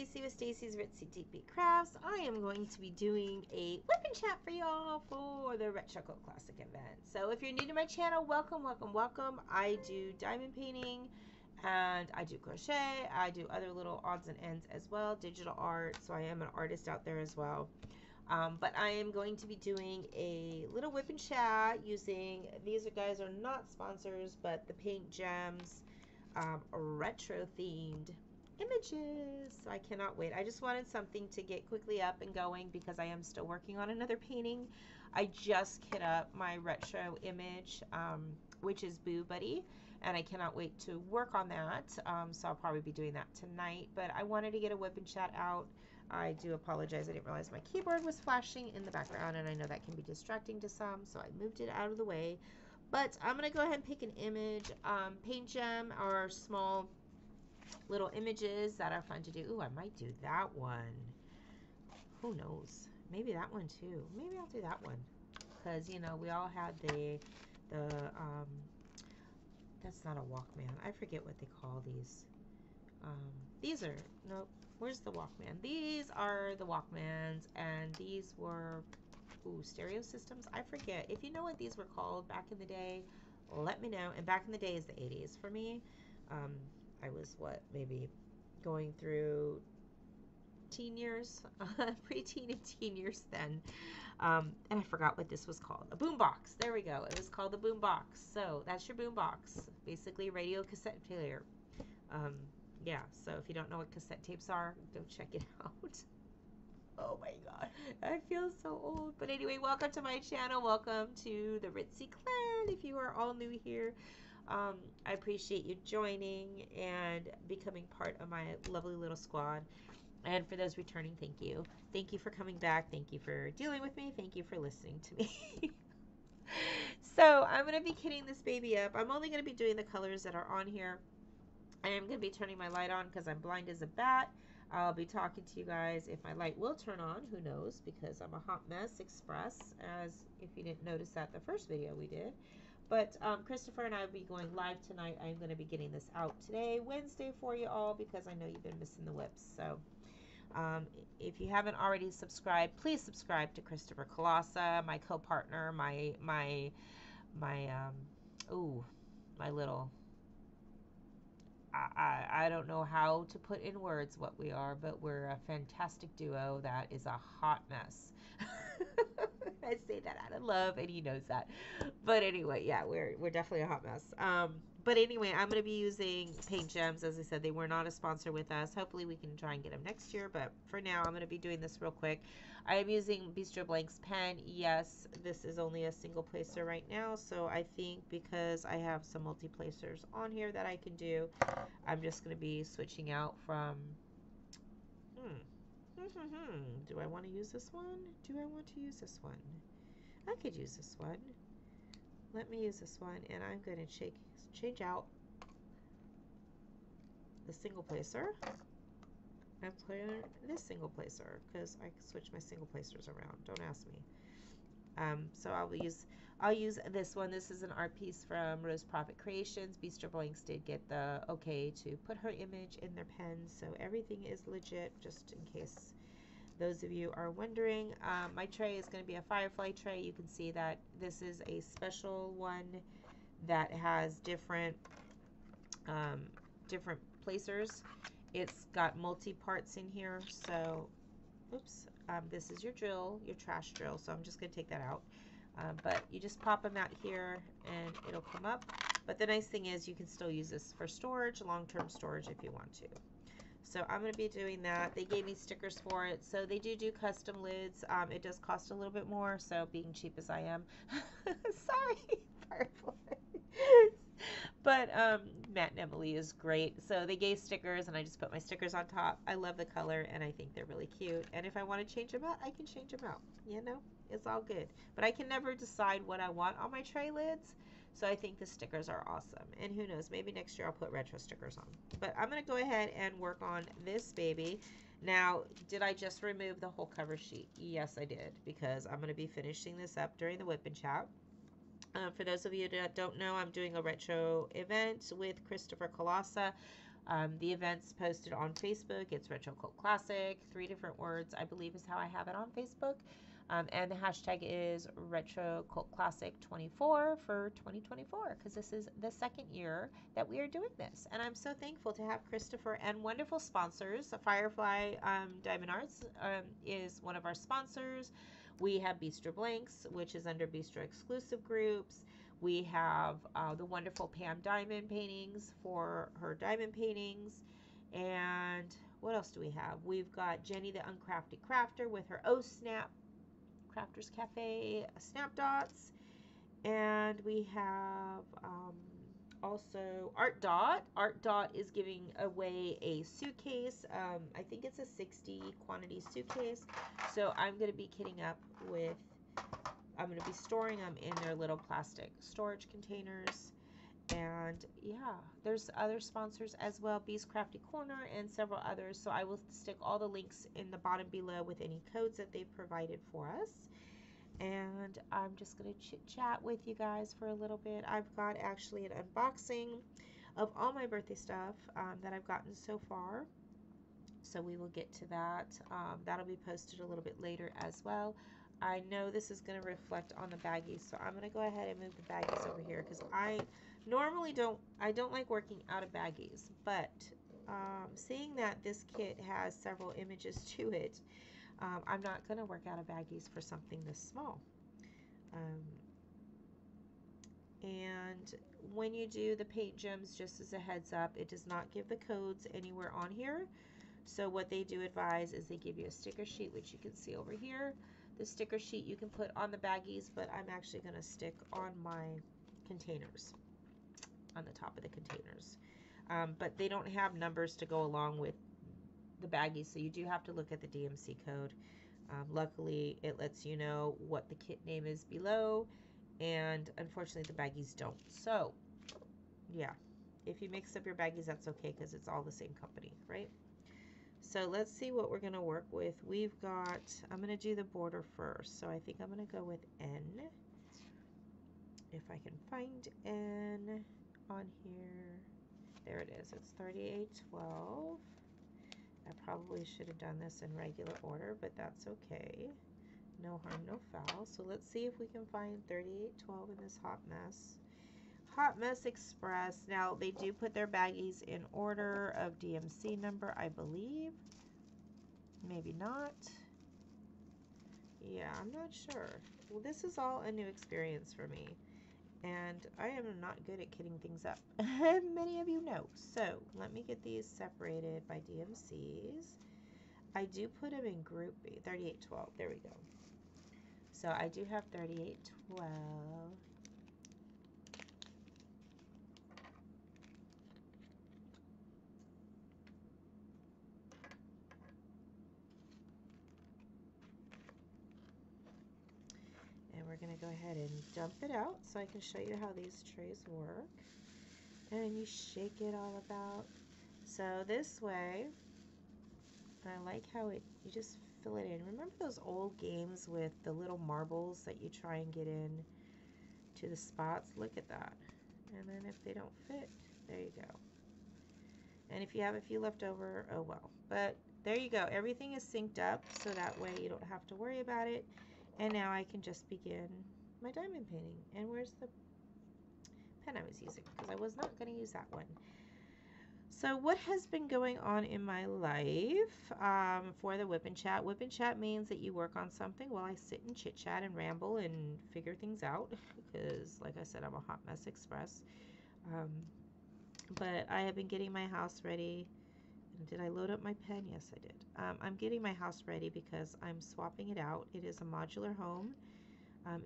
Stacy with Stacy's Ritzy Deepy Crafts. I am going to be doing a whip and chat for y'all for the Retro Classic event. So if you're new to my channel, welcome, welcome, welcome. I do diamond painting and I do crochet. I do other little odds and ends as well, digital art. So I am an artist out there as well. But I am going to be doing a little whip and chat using, these guys are not sponsors, but the Paintgems retro themed images. So I cannot wait. I just wanted something to get quickly up and going because I am still working on another painting. I just kit up my retro image, which is Boo Buddy, and I cannot wait to work on that. So I'll probably be doing that tonight, but I wanted to get a whip and chat out. I do apologize. I didn't realize my keyboard was flashing in the background, and I know that can be distracting to some, so I moved it out of the way. But I'm going to go ahead and pick an image. Paintgem are small little images that are fun to do. Ooh, I might do that one. Who knows? Maybe that one too. Maybe I'll do that one. Because, you know, we all had that's not a Walkman. I forget what they call these. These are, nope. Where's the Walkman? These are the Walkmans, and these were, ooh, stereo systems. I forget. If you know what these were called back in the day, let me know. And back in the day is the 80s for me. I was, what, maybe going through teen years, preteen and teen years then. And I forgot what this was called. A boombox. There we go. It was called the boombox. So that's your boombox. Basically, radio cassette player. Yeah, so if you don't know what cassette tapes are, go check it out. Oh my god, I feel so old. But anyway, welcome to my channel. Welcome to the Ritzy clan if you are all new here. I appreciate you joining and becoming part of my lovely little squad. And for those returning, thank you. Thank you for coming back. Thank you for dealing with me. Thank you for listening to me. So I'm going to be kitting this baby up. I'm only going to be doing the colors that are on here. I am going to be turning my light on because I'm blind as a bat. I'll be talking to you guys if my light will turn on. Who knows? Because I'm a hot mess express, as if you didn't notice that the first video we did. But Christopher and I will be going live tonight. I'm going to be getting this out today, Wednesday, for you all because I know you've been missing the whips. So if you haven't already subscribed, please subscribe to Christopher Kolasa, my co-partner, my little... I don't know how to put in words what we are, but we're a fantastic duo that is a hot mess. I say that out of love, and he knows that. But anyway, yeah, we're definitely a hot mess. But anyway, I'm going to be using Paintgems. As I said, they were not a sponsor with us. Hopefully we can try and get them next year, but for now, I'm going to be doing this real quick. I am using Bistro Blank's pen. Yes, this is only a single placer right now, so I think because I have some multi-placers on here that I can do, I'm just going to be switching out from... Do I want to use this one? Do I want to use this one? I could use this one. Let me use this one, and I'm going to change out the single placer and put in this single placer because I can switch my single placers around. Don't ask me. So I'll use this one. This is an art piece from Rose Profit Creations. Bistro Blanks did get the okay to put her image in their pen, so everything is legit, just in case those of you are wondering. My tray is going to be a Firefly tray. You can see that this is a special one that has different placers. It's got multi-parts in here, so oops, this is your drill, your trash drill, so I'm just going to take that out. But you just pop them out here and it'll come up. But the nice thing is you can still use this for storage, long-term storage if you want to. So I'm going to be doing that. They gave me stickers for it. So they do custom lids. It does cost a little bit more, so being cheap as I am. Sorry, Firefly. But Matt and Emily is great. So they gave stickers, and I just put my stickers on top. I love the color, and I think they're really cute. And if I want to change them out, I can change them out. You know, it's all good. But I can never decide what I want on my tray lids. So I think the stickers are awesome. And who knows, maybe next year I'll put retro stickers on. But I'm going to go ahead and work on this baby. Now, did I just remove the whole cover sheet? Yes, I did. Because I'm going to be finishing this up during the whip and chat. For those of you that don't know, I'm doing a retro event with Christopher Kolasa. The event's posted on Facebook. It's Retro Cult Classic. 3 different words, I believe, is how I have it on Facebook. And the hashtag is Retro Cult Classic 24 for 2024, because this is the 2nd year that we are doing this. And I'm so thankful to have Christopher and wonderful sponsors. Firefly Diamond Arts is one of our sponsors. We have Bistro Blanks, which is under Bistro exclusive groups. We have the wonderful Pam Diamond paintings for her diamond paintings. And what else do we have? We've got Jenny the Uncrafted Crafter with her Oh Snap Crafters Cafe Snap Dots. And we have also Art Dot. Art Dot is giving away a suitcase. I think it's a 60 quantity suitcase. So I'm going to be kitting up with, I'm going to be storing them in their little plastic storage containers. And yeah, there's other sponsors as well, Bee's Crafty Corner and several others. So I will stick all the links in the bottom below with any codes that they've provided for us. And I'm just going to chit chat with you guys for a little bit. I've got actually an unboxing of all my birthday stuff that I've gotten so far. So we will get to that. That'll be posted a little bit later as well. I know this is going to reflect on the baggies, so I'm going to go ahead and move the baggies over here, because I normally don't like working out of baggies, but seeing that this kit has several images to it, I'm not going to work out of baggies for something this small. And when you do the Paintgems, just as a heads up, it does not give the codes anywhere on here. So what they do advise is they give you a sticker sheet, which you can see over here. The sticker sheet you can put on the baggies, but I'm actually going to stick on my containers, on the top of the containers. But they don't have numbers to go along with the baggies, so you do have to look at the DMC code. Luckily, it lets you know what the kit name is below, and unfortunately the baggies don't. So yeah, if you mix up your baggies, that's okay, because it's all the same company, right? So let's see what we're going to work with. We've got, I'm going to do the border first, so I think I'm going to go with N. If I can find N on here. There it is. It's 3812. I probably should have done this in regular order, but that's okay. No harm, no foul. So let's see if we can find 3812 in this Hot Mess. Hot Mess Express. Now, they do put their baggies in order of DMC number, I believe. Maybe not. Yeah, I'm not sure. Well, this is all a new experience for me, and I am not good at kitting things up. Many of you know. So let me get these separated by DMCs. I do put them in group B, 3812. There we go. So I do have 3812. And we're going to go ahead and dump it out so I can show you how these trays work. And you shake it all about. So this way, I like how you just fill it in. Remember those old games with the little marbles that you try and get in to the spots? Look at that. And then if they don't fit, there you go. And if you have a few left over, oh well. But there you go. Everything is synced up, so that way you don't have to worry about it. And now I can just begin my diamond painting. And where's the pen I was using? Because I was not going to use that one. So what has been going on in my life for the WIP and Chat? WIP and Chat means that you work on something while I sit and chit chat and ramble and figure things out, because like I said, I'm a hot mess express. But I have been getting my house ready. Did I load up my pen? Yes, I did. I'm getting my house ready because I'm swapping it out. It is a modular home.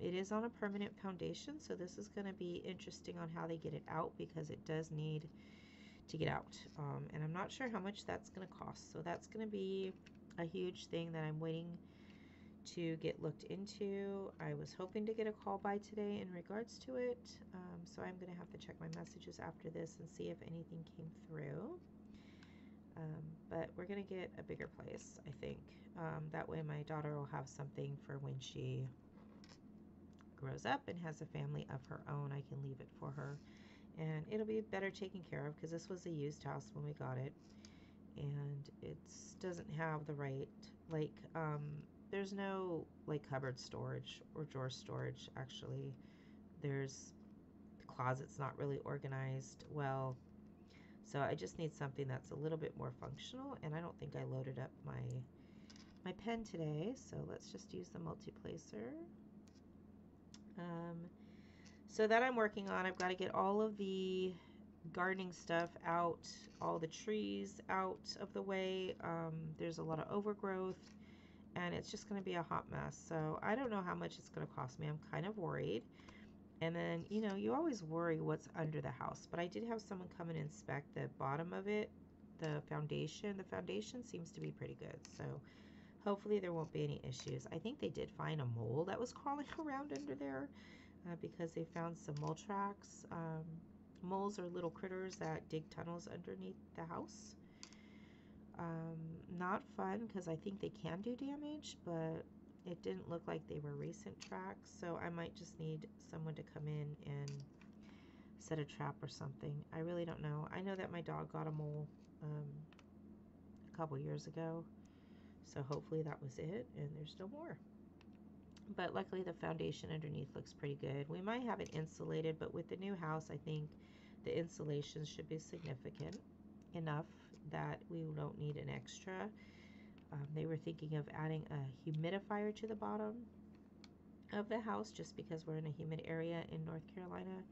It is on a permanent foundation, so this is going to be interesting on how they get it out, because it does need to get out, and I'm not sure how much that's going to cost, so that's going to be a huge thing that I'm waiting to get looked into. I was hoping to get a call by today in regards to it, so I'm going to have to check my messages after this and see if anything came through, but we're going to get a bigger place, I think. That way my daughter will have something for when she grows up and has a family of her own. I can leave it for her and it'll be better taken care of because this was a used house when we got it, and it doesn't have the right, like, there's no like cupboard storage or drawer storage. Actually, there's the closet's not really organized well, so I just need something that's a little bit more functional, and I don't think I loaded up my pen today, so let's just use the multi-placer. So that I'm working on, I've got to get all of the gardening stuff out, all the trees out of the way. There's a lot of overgrowth, and it's just going to be a hot mess. So I don't know how much it's going to cost me. I'm kind of worried. And then, you know, you always worry what's under the house. But I did have someone come and inspect the bottom of it, the foundation. The foundation seems to be pretty good. So hopefully there won't be any issues. I think they did find a mole that was crawling around under there because they found some mole tracks. Moles are little critters that dig tunnels underneath the house. Not fun because I think they can do damage, but it didn't look like they were recent tracks, so I might just need someone to come in and set a trap or something. I really don't know. I know that my dog got a mole a couple years ago, so hopefully that was it and there's no more. But luckily the foundation underneath looks pretty good. We might have it insulated, but with the new house, I think the insulation should be significant enough that we don't need an extra. They were thinking of adding a humidifier to the bottom of the house just because we're in a humid area in North Carolina.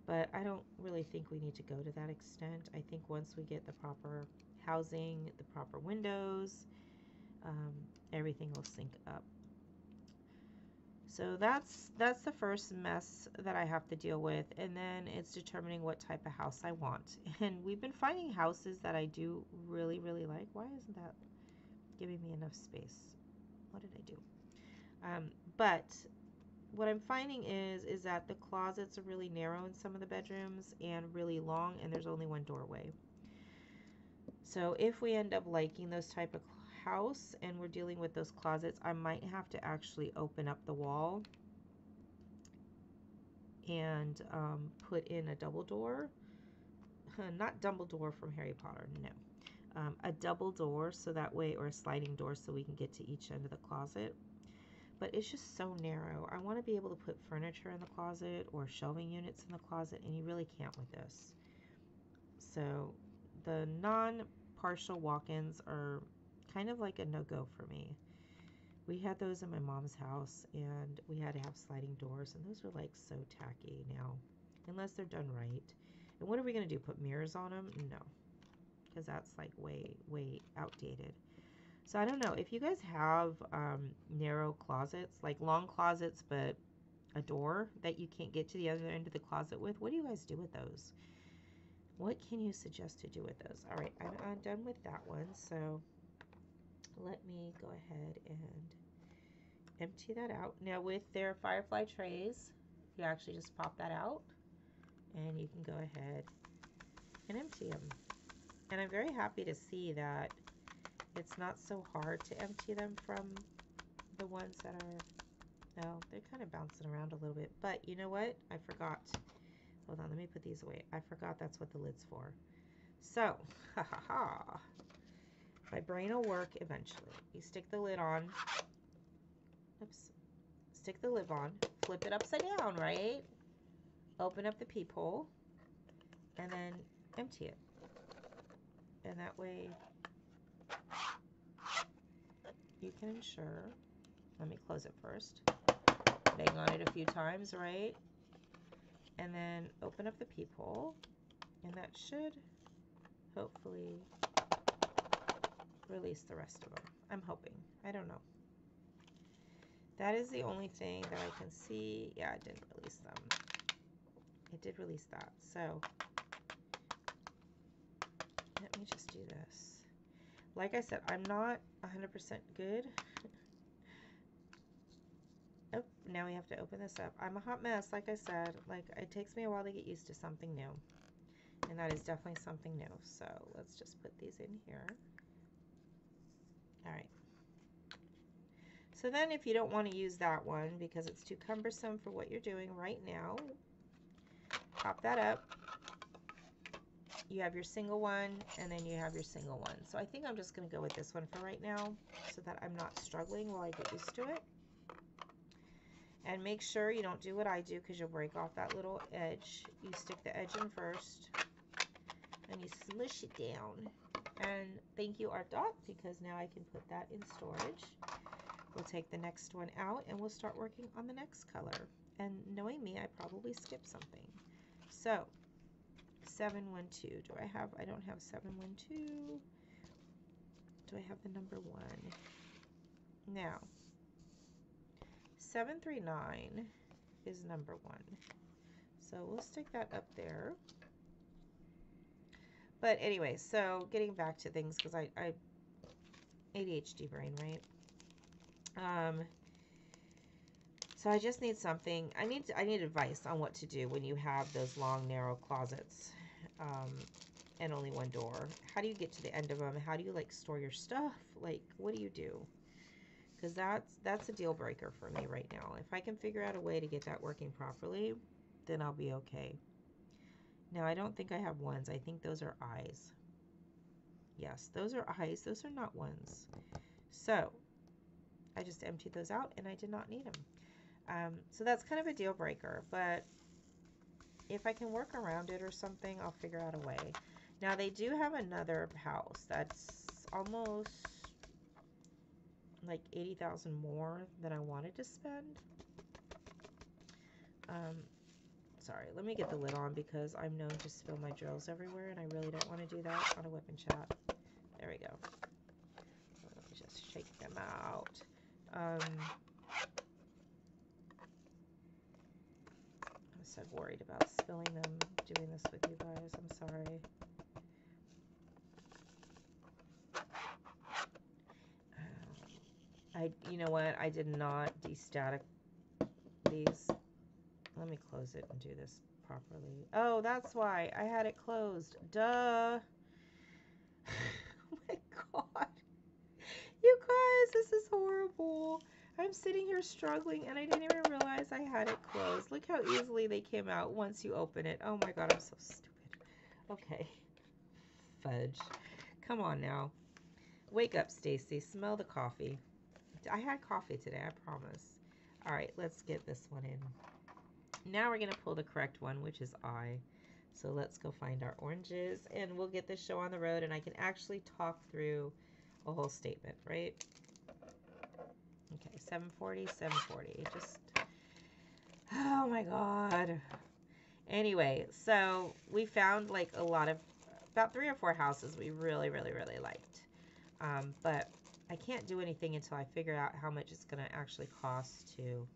But I don't really think we need to go to that extent. I think once we get the proper housing, the proper windows, everything will sync up. So that's the first mess that I have to deal with, and then it's determining what type of house I want. And we've been finding houses that I do really, really like. Why isn't that giving me enough space? What did I do? But what I'm finding is that the closets are really narrow in some of the bedrooms and really long, and there's only one doorway. So if we end up liking those type of house and we're dealing with those closets, I might have to actually open up the wall and put in a double door. Not Dumbledore from Harry Potter, no. A double door, so that way, or a sliding door so we can get to each end of the closet. But it's just so narrow. I want to be able to put furniture in the closet or shelving units in the closet, and you really can't with this. So the non-partial walk-ins are kind of like a no-go for me. We had those in my mom's house, and we had to have sliding doors, and those are like so tacky now, unless they're done right. And what are we going to do, put mirrors on them? No, because that's like way outdated. So I don't know, if you guys have narrow closets, like long closets but a door that you can't get to the other end of the closet with, what do you guys do with those? What can you suggest to do with those? All right, I'm done with that one, so let me go ahead and empty that out. Now with their Firefly trays, you actually just pop that out and you can go ahead and empty them. And I'm very happy to see that it's not so hard to empty them from the ones that are, well, they're kind of bouncing around a little bit. But you know what? I forgot. Hold on, let me put these away. I forgot that's what the lid's for. So, my brain will work eventually. You stick the lid on. Oops. Stick the lid on. Flip it upside down, right? Open up the peephole. And then empty it. And that way you can ensure. Let me close it first. Bang on it a few times, right? And then open up the peephole, and that should hopefully release the rest of them. I'm hoping. I don't know. That is the only thing that I can see. Yeah, it didn't release them. It did release that. So let me just do this. Like I said, I'm not 100% good. Oh, now we have to open this up. I'm a hot mess, like I said. Like, it takes me a while to get used to something new. And that is definitely something new. So let's just put these in here. All right. So then if you don't want to use that one because it's too cumbersome for what you're doing right now, pop that up. You have your single one, and then you have your single one. So I think I'm just going to go with this one for right now so that I'm not struggling while I get used to it. And make sure you don't do what I do because you'll break off that little edge. You stick the edge in first, and you smush it down. And thank you, Art Dot, because now I can put that in storage. We'll take the next one out, and we'll start working on the next color. And knowing me, I probably skipped something. So 712. I don't have 712. Do I have the number 1? Now, 739 is number 1. So we'll stick that up there. But anyway, so getting back to things, because I ADHD brain, right? So I just need something. I need advice on what to do when you have those long, narrow closets, and only one door. How do you get to the end of them? How do you like store your stuff? Like, what do you do? Because that's a deal breaker for me right now. If I can figure out a way to get that working properly, then I'll be okay. Now, I don't think I have ones. I think those are eyes. Yes, those are eyes. Those are not ones. So I just emptied those out, and I did not need them. So that's kind of a deal breaker, but if I can work around it or something, I'll figure out a way. Now, they do have another house that's almost like 80,000 more than I wanted to spend. Sorry, let me get the lid on because I'm known to spill my drills everywhere, and I really don't want to do that on a WIP and Chat. There we go. Let me just shake them out. I'm so worried about spilling them doing this with you guys. I'm sorry. You know what? I did not destatic these. Let me close it and do this properly. Oh, that's why I had it closed. Duh. Oh my God. You guys, this is horrible. I'm sitting here struggling, and I didn't even realize I had it closed. Look how easily they came out once you open it. Oh my God, I'm so stupid. Okay. Fudge. Come on now. Wake up, Stacy. Smell the coffee. I had coffee today, I promise. All right, let's get this one in. Now we're going to pull the correct one, which is I. So let's go find our oranges, and we'll get this show on the road, and I can actually talk through a whole statement, right? Okay, 740, 740. Just, oh my God. Anyway, so we found like about 3 or 4 houses we really, really, really liked. But I can't do anything until I figure out how much it's going to actually cost to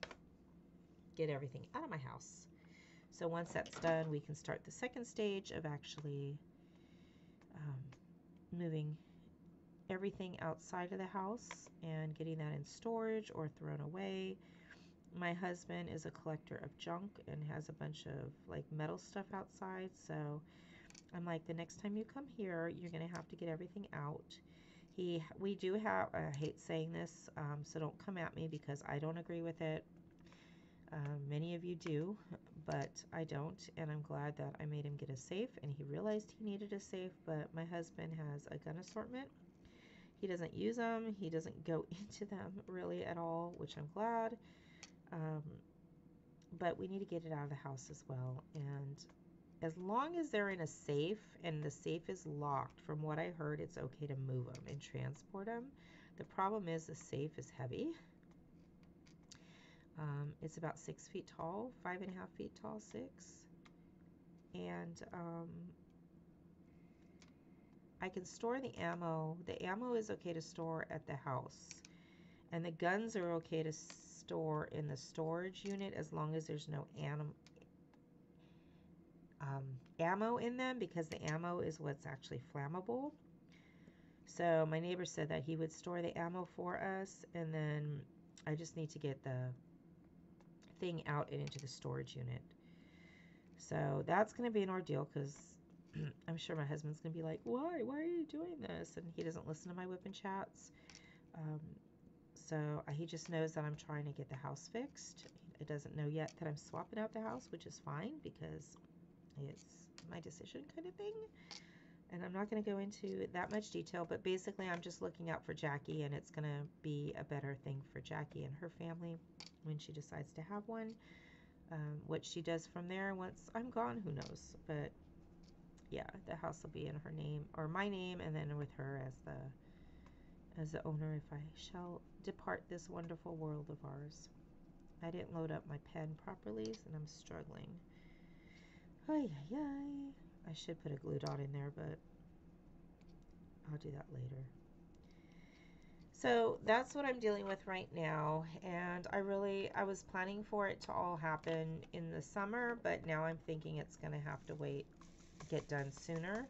get everything out of my house. So once that's done, we can start the second stage of actually moving everything outside of the house and getting that in storage or thrown away. My husband is a collector of junk and has a bunch of like metal stuff outside, so I'm like, the next time you come here, you're going to have to get everything out. We do have, I hate saying this, so don't come at me because I don't agree with it. Many of you do, but I don't, and I'm glad that I made him get a safe, and he realized he needed a safe, but my husband has a gun assortment. He doesn't use them. He doesn't go into them really at all, which I'm glad. But we need to get it out of the house as well, and as long as they're in a safe and the safe is locked, from what I heard, it's okay to move them and transport them. The problem is the safe is heavy. It's about 6 feet tall, 5.5 feet tall, 6. And I can store the ammo. The ammo is okay to store at the house. And the guns are okay to store in the storage unit as long as there's no ammo in them, because the ammo is what's actually flammable. So my neighbor said that he would store the ammo for us, and then I just need to get the thing out and into the storage unit. So that's going to be an ordeal, because I'm sure my husband's going to be like, why are you doing this? And he doesn't listen to my WIP and Chats. So he just knows that I'm trying to get the house fixed. It doesn't know yet that I'm swapping out the house, which is fine, because It's my decision kind of thing. And I'm not going to go into that much detail, but basically I'm just looking out for Jackie, and it's going to be a better thing for Jackie and her family when she decides to have one. What she does from there once I'm gone, who knows? But yeah, the house will be in her name or my name, and then with her as the owner if I shall depart this wonderful world of ours. I didn't load up my pen properly, and I'm struggling. Ay, ay, ay. I should put a glue dot in there, but I'll do that later. So that's what I'm dealing with right now, and I was planning for it to all happen in the summer, but now I'm thinking it's going to have to get done sooner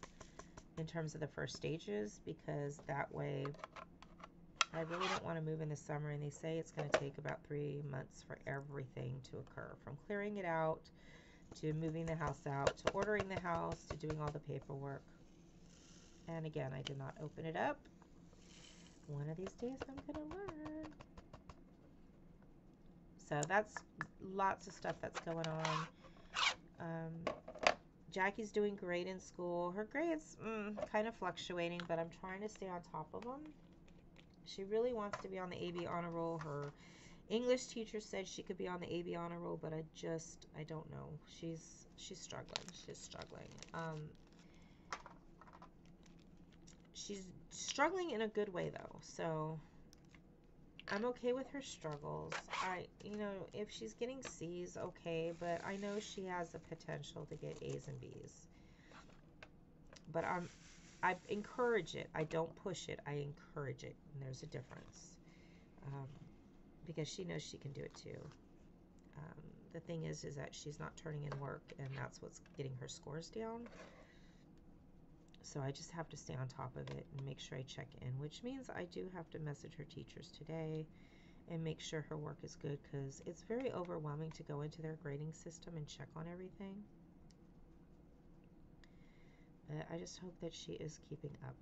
in terms of the first stages, because that way I really don't want to move in the summer, and they say it's going to take about 3 months for everything to occur, from clearing it out to moving the house out, to ordering the house, to doing all the paperwork. And again, I did not open it up. One of these days I'm going to learn. So that's lots of stuff that's going on. Jackie's doing great in school. Her grades kind of fluctuating, but I'm trying to stay on top of them. She really wants to be on the AB honor roll. Her English teacher said she could be on the AB honor roll, but I don't know. She's struggling. She's struggling. She's struggling in a good way though, so I'm okay with her struggles. If she's getting C's, okay, but I know she has the potential to get A's and B's. But I encourage it. I don't push it. I encourage it, and there's a difference. Because she knows she can do it too. The thing is that she's not turning in work, and that's what's getting her scores down. So I just have to stay on top of it and make sure I check in, which means I do have to message her teachers today and make sure her work is good, because it's very overwhelming to go into their grading system and check on everything. But I just hope that she is keeping up.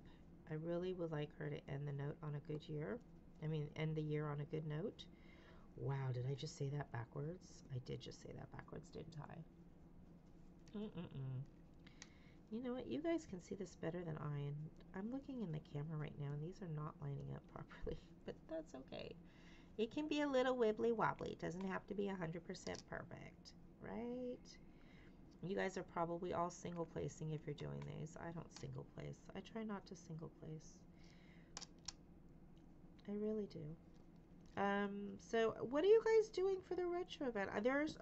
I really would like her to end the note on a good year. End the year on a good note. Wow, did I just say that backwards? I did just say that backwards, didn't I? You know what? You guys can see this better than I, and I'm looking in the camera right now, and these are not lining up properly, but that's okay. It can be a little wibbly wobbly. It doesn't have to be 100% perfect, right? You guys are probably all single placing if you're doing these. I don't single place. I try not to single place. I really do. So what are you guys doing for the retro event?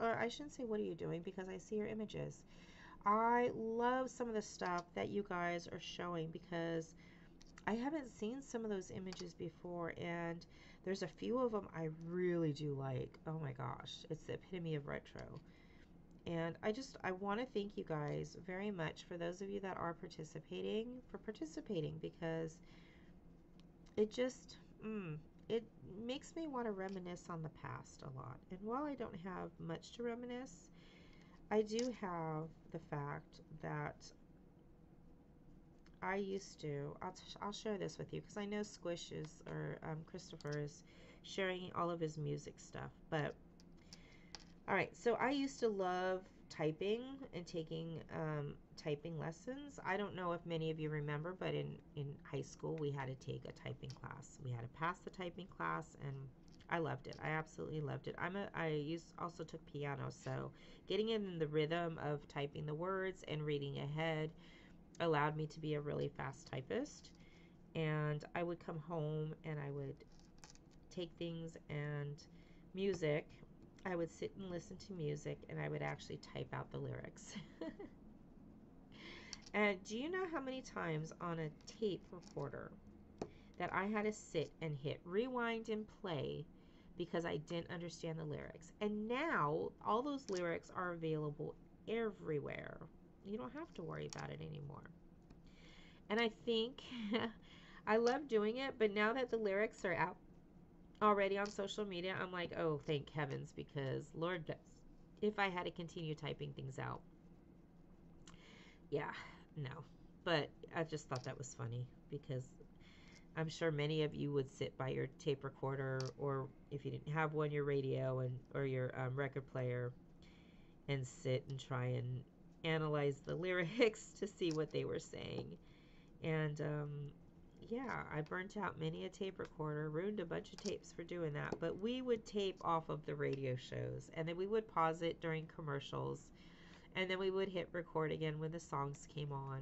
Or I shouldn't say what are you doing, because I see your images. I love some of the stuff that you guys are showing, because I haven't seen some of those images before, and there's a few of them I really do like. Oh my gosh, it's the epitome of retro. And I want to thank you guys very much, for those of you that are participating, because it just, it makes me want to reminisce on the past a lot. And while I don't have much to reminisce, I do have the fact that I used to, I'll share this with you, because I know Squish Christopher is sharing all of his music stuff. But, alright, so I used to love typing and taking typing lessons. I don't know if many of you remember, but in high school we had to take a typing class. We had to pass the typing class, and I loved it. I absolutely loved it. Also took piano, so getting in the rhythm of typing the words and reading ahead allowed me to be a really fast typist. And I would come home and I would take things and music. I would sit and listen to music, and I would actually type out the lyrics. And do you know how many times on a tape recorder that I had to sit and hit rewind and play because I didn't understand the lyrics? And now all those lyrics are available everywhere. You don't have to worry about it anymore. And I think I love doing it, but now that the lyrics are out already on social media, I'm like, oh, thank heavens, because Lord knows if I had to continue typing things out. Yeah, no. But I just thought that was funny, because I'm sure many of you would sit by your tape recorder, or if you didn't have one, your radio or your record player, and sit and try and analyze the lyrics to see what they were saying. And yeah, I burnt out many a tape recorder, ruined a bunch of tapes for doing that. But we would tape off of the radio shows, and then we would pause it during commercials, and then we would hit record again when the songs came on,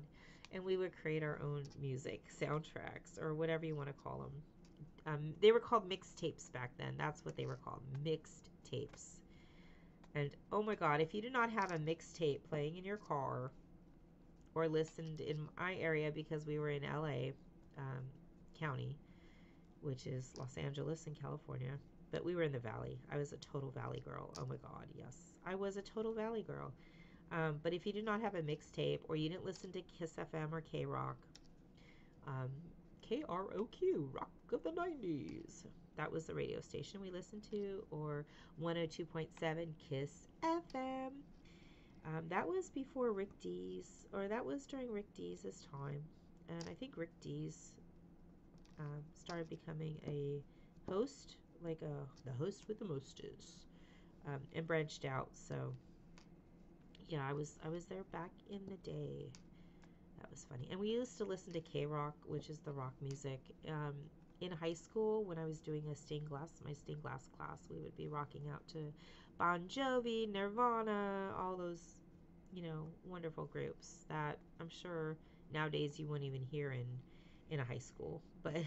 and we would create our own music soundtracks, or whatever you want to call them. They were called mixtapes back then. That's what they were called, mixed tapes. And oh my God, if you do not have a mixtape playing in your car, or listened in my area, because we were in LA County, which is Los Angeles in California, but we were in the Valley. I was a total Valley girl. Oh my God, yes, I was a total Valley girl. But if you did not have a mixtape, or you didn't listen to Kiss FM or K Rock, um, KROQ, Rock of the 90s, that was the radio station we listened to, or 102.7 Kiss FM. That was before Rick Dees, or that was during Rick Dees' time. And I think Rick Dees started becoming a host, like the host with the mostest, and branched out. So yeah, I was there back in the day. That was funny. And we used to listen to K-Rock, which is the rock music. In high school, when I was doing my stained glass class, we would be rocking out to Bon Jovi, Nirvana, all those, wonderful groups that I'm sure nowadays you wouldn't even hear in a high school. But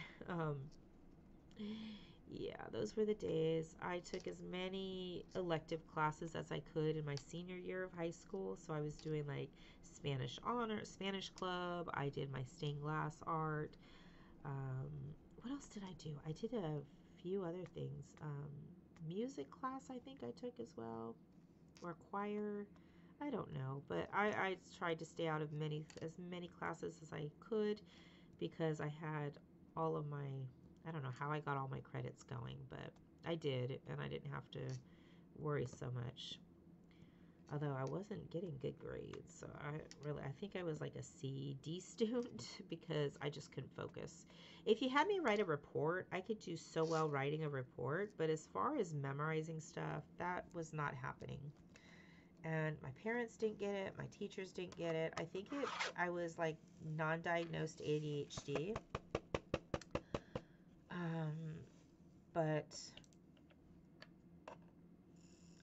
yeah, those were the days. I took as many elective classes as I could in my senior year of high school. So I was doing like Spanish club. I did my stained glass art. What else did I do? I did a few other things. Music class I think I took as well, or choir. I don't know, but I tried to stay out of as many classes as I could, because I had all of my, I don't know how I got all my credits going, but I did, and I didn't have to worry so much. Although I wasn't getting good grades, so I think I was like a C, D student because I just couldn't focus. If you had me write a report, I could do so well writing a report, but as far as memorizing stuff, that was not happening. And my parents didn't get it, my teachers didn't get it. I was like non-diagnosed ADHD. But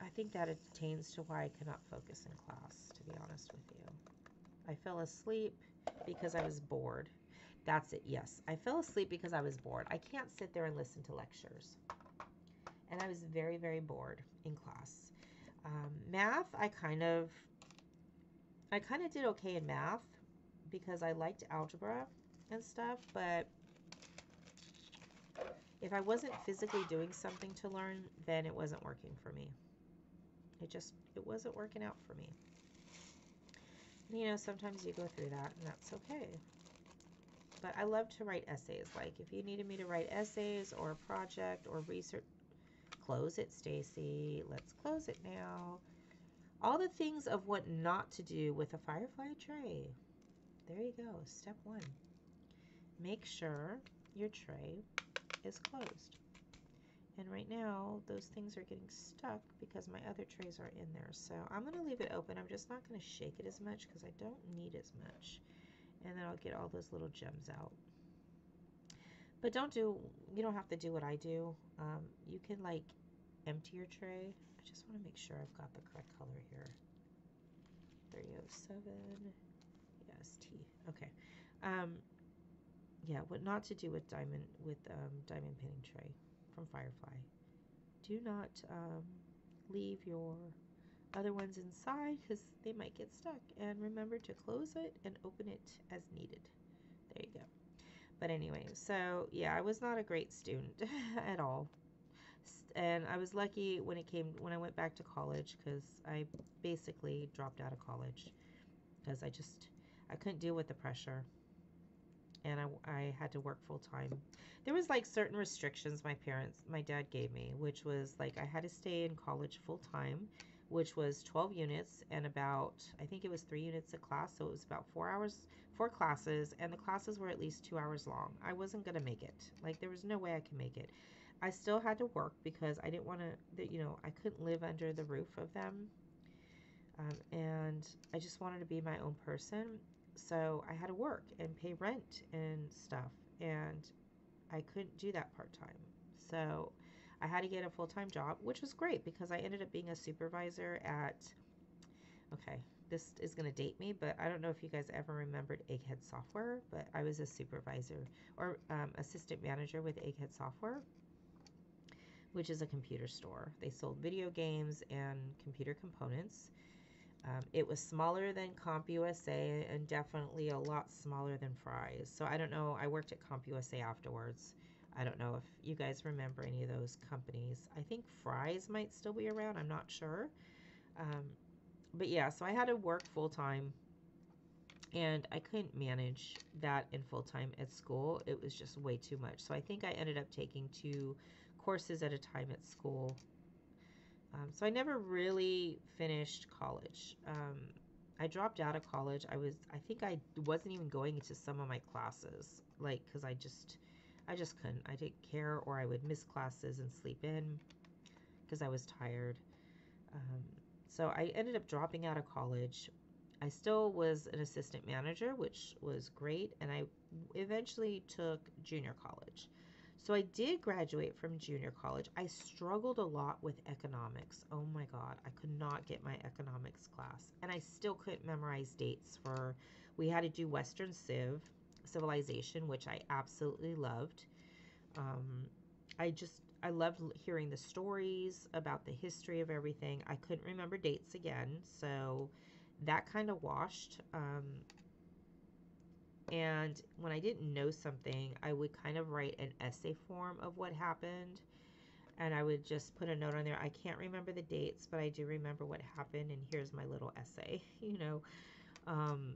I think that attains to why I cannot focus in class, to be honest with you. I fell asleep because I was bored. That's it, yes. I fell asleep because I was bored. I can't sit there and listen to lectures. And I was very, very bored in class. Math, I kind of did okay in math because I liked algebra and stuff, but if I wasn't physically doing something to learn, then it wasn't working for me. It wasn't working out for me. Sometimes you go through that, and that's okay. But I love to write essays. Like, if you needed me to write essays or a project or research, close it, Stacy. Let's close it now. All the things of what not to do with a firefly tray. There you go. Step 1. Make sure your tray is closed. And right now, those things are getting stuck because my other trays are in there. So I'm going to leave it open. I'm just not going to shake it as much because I don't need as much. And then I'll get all those little gems out. But you don't have to do what I do. You can like empty your tray. I just want to make sure I've got the correct color here. 307. Yes, T. Okay. Yeah, what not to do with diamond pinning tray from Firefly. Do not leave your other ones inside because they might get stuck. And remember to close it and open it as needed. There you go. But anyway, so yeah, I was not a great student at all. And I was lucky when I went back to college, because I basically dropped out of college because I couldn't deal with the pressure. And I had to work full time. There was like certain restrictions my dad gave me, which was like I had to stay in college full time, which was 12 units and about, I think it was 3 units a class. So it was about 4 classes, and the classes were at least 2 hours long. I wasn't going to make it. Like, there was no way I could make it. I still had to work because I didn't want to, I couldn't live under the roof of them. And I just wanted to be my own person. So I had to work and pay rent and stuff. And I couldn't do that part time. So I had to get a full time job, which was great because I ended up being a supervisor at, okay, this is going to date me, but I don't know if you guys ever remembered Egghead Software, but I was a supervisor or assistant manager with Egghead Software, which is a computer store. They sold video games and computer components. It was smaller than CompUSA and definitely a lot smaller than Fry's. So I don't know. I worked at CompUSA afterwards. I don't know if you guys remember any of those companies. I think Fry's might still be around. I'm not sure. Um, but yeah, so I had to work full time and I couldn't manage that in full time at school. It was just way too much. So I think I ended up taking 2 courses at a time at school. So I never really finished college. I dropped out of college. I think I wasn't even going into some of my classes, like, because I just couldn't. I didn't care, or I would miss classes and sleep in because I was tired. Um, so I ended up dropping out of college. I still was an assistant manager, which was great, and I eventually took junior college. So I did graduate from junior college. I struggled a lot with economics. Oh my God, I could not get my economics class. And I still couldn't memorize dates for, we had to do Western Civilization, which I absolutely loved. Um, I loved hearing the stories about the history of everything. I couldn't remember dates again, so that kind of washed. And when I didn't know something, I would kind of write an essay form of what happened. And I would just put a note on there. I can't remember the dates, but I do remember what happened. And here's my little essay, you know. Um,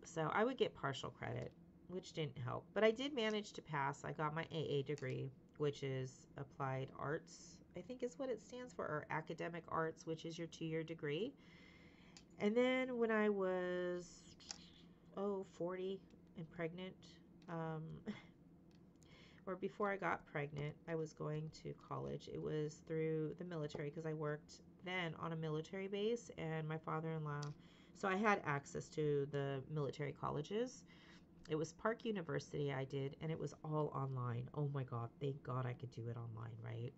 so I would get partial credit, which didn't help. But I did manage to pass. I got my AA degree, which is Applied Arts, I think is what it stands for, or Academic Arts, which is your 2-year degree. And then when I was 40 and pregnant, um, or before I got pregnant, I was going to college. It was through the military because I worked then on a military base, and my father-in-law, so I had access to the military colleges. It was Park University I did, and it was all online. Oh my God, thank God I could do it online, right?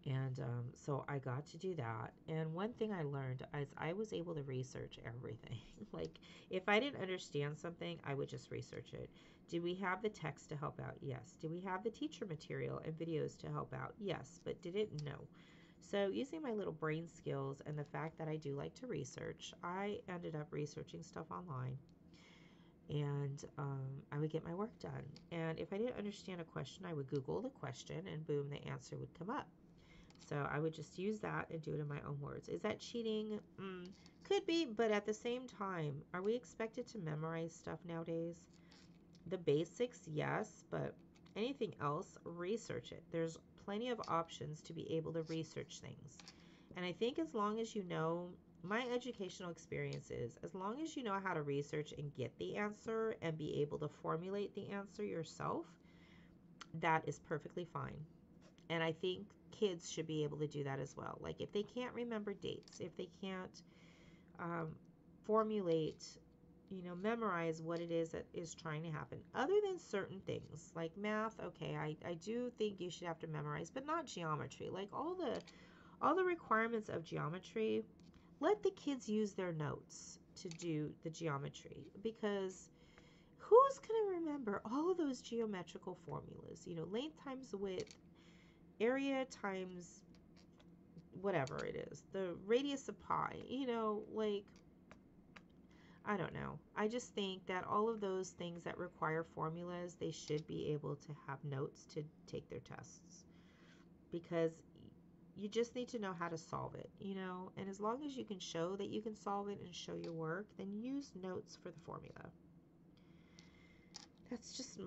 And so I got to do that. And one thing I learned is I was able to research everything. Like, if I didn't understand something, I would just research it. Do we have the text to help out? Yes. Do we have the teacher material and videos to help out? Yes. But did it? No. So using my little brain skills and the fact that I do like to research, I ended up researching stuff online. And I would get my work done. And if I didn't understand a question, I would Google the question and boom, the answer would come up. So I would just use that and do it in my own words. Is that cheating? Could be, but at the same time, are we expected to memorize stuff nowadays? The basics, yes, but anything else, research it. There's plenty of options to be able to research things. And I think as long as you know, my educational experience is, as long as you know how to research and get the answer and be able to formulate the answer yourself, that is perfectly fine. And I think kids should be able to do that as well. Like if they can't remember dates, if they can't um, formulate, memorize what it is that is trying to happen, other than certain things like math, okay, I do think you should have to memorize, but not geometry. Like all the requirements of geometry, let the kids use their notes to do the geometry, because who's going to remember all of those geometrical formulas? Length times width, area times whatever it is, the radius of pi, like, I don't know. I just think that all of those things that require formulas, they should be able to have notes to take their tests, because you just need to know how to solve it, and as long as you can show that you can solve it and show your work, then use notes for the formula. That's just,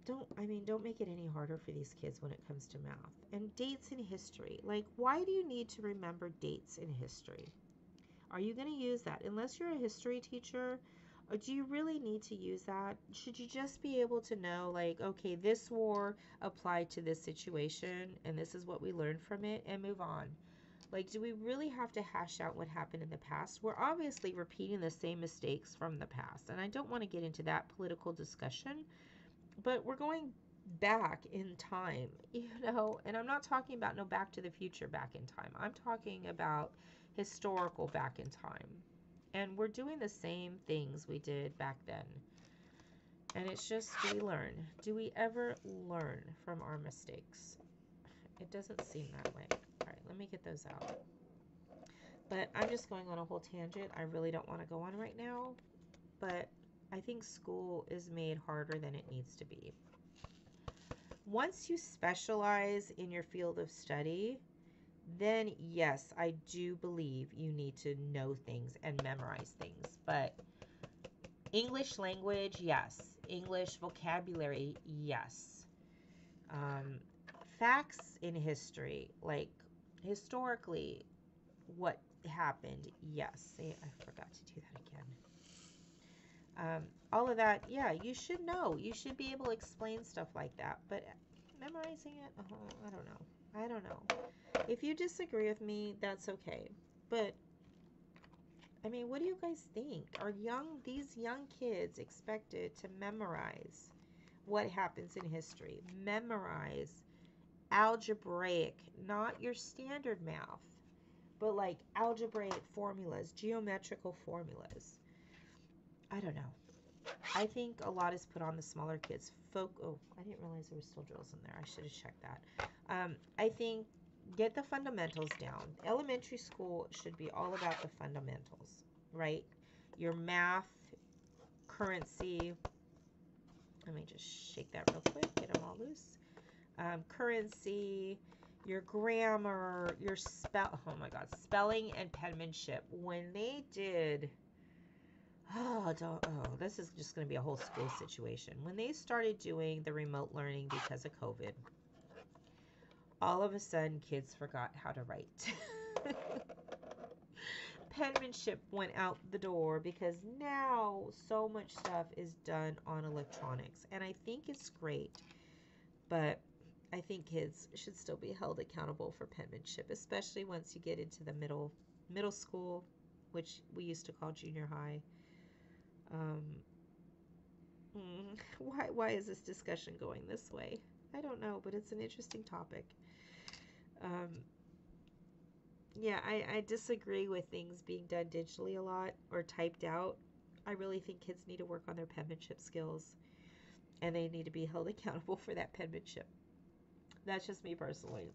don't make it any harder for these kids when it comes to math. And dates in history. Like, why do you need to remember dates in history? Are you going to use that? Unless you're a history teacher, or do you really need to use that? Should you just be able to know, like, okay, this war applied to this situation, and this is what we learned from it, and move on? Like, do we really have to hash out what happened in the past? We're obviously repeating the same mistakes from the past. And I don't want to get into that political discussion, but we're going back in time, you know, and I'm not talking about no Back to the Future back in time. I'm talking about historical back in time. And we're doing the same things we did back then. And it's just we learn. Do we ever learn from our mistakes? It doesn't seem that way. All right, let me get those out. But I'm just going on a whole tangent. I really don't want to go on right now. But I think school is made harder than it needs to be. Once you specialize in your field of study, then yes, I do believe you need to know things and memorize things. But English language, yes. English vocabulary, yes. Facts in history, like historically, what happened, yes. See, I forgot to do that again. All of that, yeah, you should know. You should be able to explain stuff like that. But memorizing it, I don't know. I don't know. If you disagree with me, that's okay. But I mean, what do you guys think? Are these young kids expected to memorize what happens in history? Memorize algebraic, not your standard math, but like algebraic formulas, geometrical formulas. I don't know. I think a lot is put on the smaller kids. Oh, I didn't realize there were still drills in there. I should have checked that. I think get the fundamentals down. Elementary school should be all about the fundamentals, right? Your math, currency. Let me just shake that real quick, get them all loose. Currency, your grammar, your spelling and penmanship. When they did, this is just going to be a whole school situation. When they started doing the remote learning because of COVID, all of a sudden kids forgot how to write. Penmanship went out the door because now so much stuff is done on electronics. And I think it's great, but I think kids should still be held accountable for penmanship, especially once you get into the middle school, which we used to call junior high. Why is this discussion going this way? I don't know, but it's an interesting topic. Yeah, I disagree with things being done digitally a lot or typed out. I really think kids need to work on their penmanship skills, and they need to be held accountable for that penmanship. That's just me personally.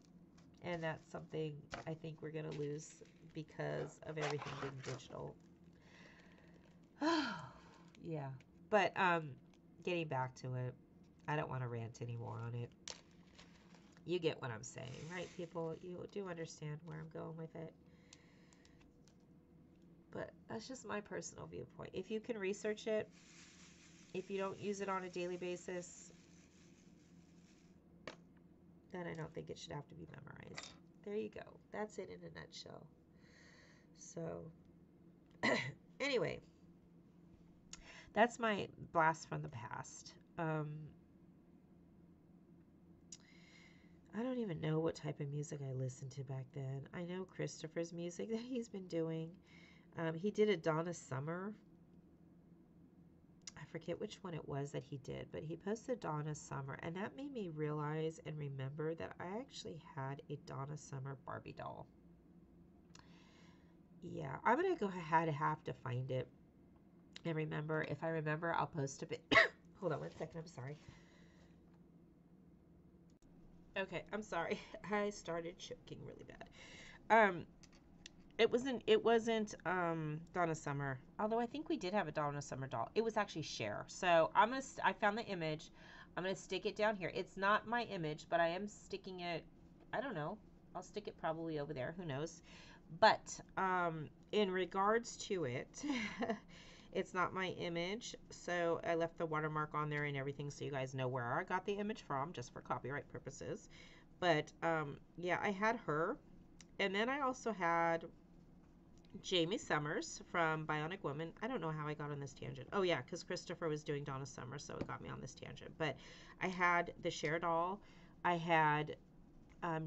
And that's something I think we're going to lose because of everything being digital. Yeah. But getting back to it, I don't want to rant anymore on it. You get what I'm saying, right, people? You do understand where I'm going with it. But that's just my personal viewpoint. If you can research it, if you don't use it on a daily basis, then I don't think it should have to be memorized. There you go. That's it in a nutshell. So, anyway, that's my blast from the past. I don't even know what type of music I listened to back then. I know Christopher's music that he's been doing. He did a Donna Summer. I forget which one it was that he did, but he posted Donna Summer, and that made me realize and remember that I actually had a Donna Summer Barbie doll. Yeah, I'm going to go ahead and have to find it. And remember, if I remember, I'll post a bit. Hold on one second, I'm sorry. Okay, I'm sorry. I started choking really bad. It wasn't Donna Summer. Although I think we did have a Donna Summer doll. It was actually Cher. So I found the image. I'm gonna stick it down here. It's not my image, but I am sticking it. I don't know. I'll stick it probably over there. Who knows? But in regards to it, it's not my image. So I left the watermark on there and everything, so you guys know where I got the image from, just for copyright purposes. But yeah, I had her, and then I also had Jamie Summers from Bionic Woman. I don't know how I got on this tangent. Oh yeah, because Christopher was doing Donna Summer, so it got me on this tangent. But I had the Cher doll. I had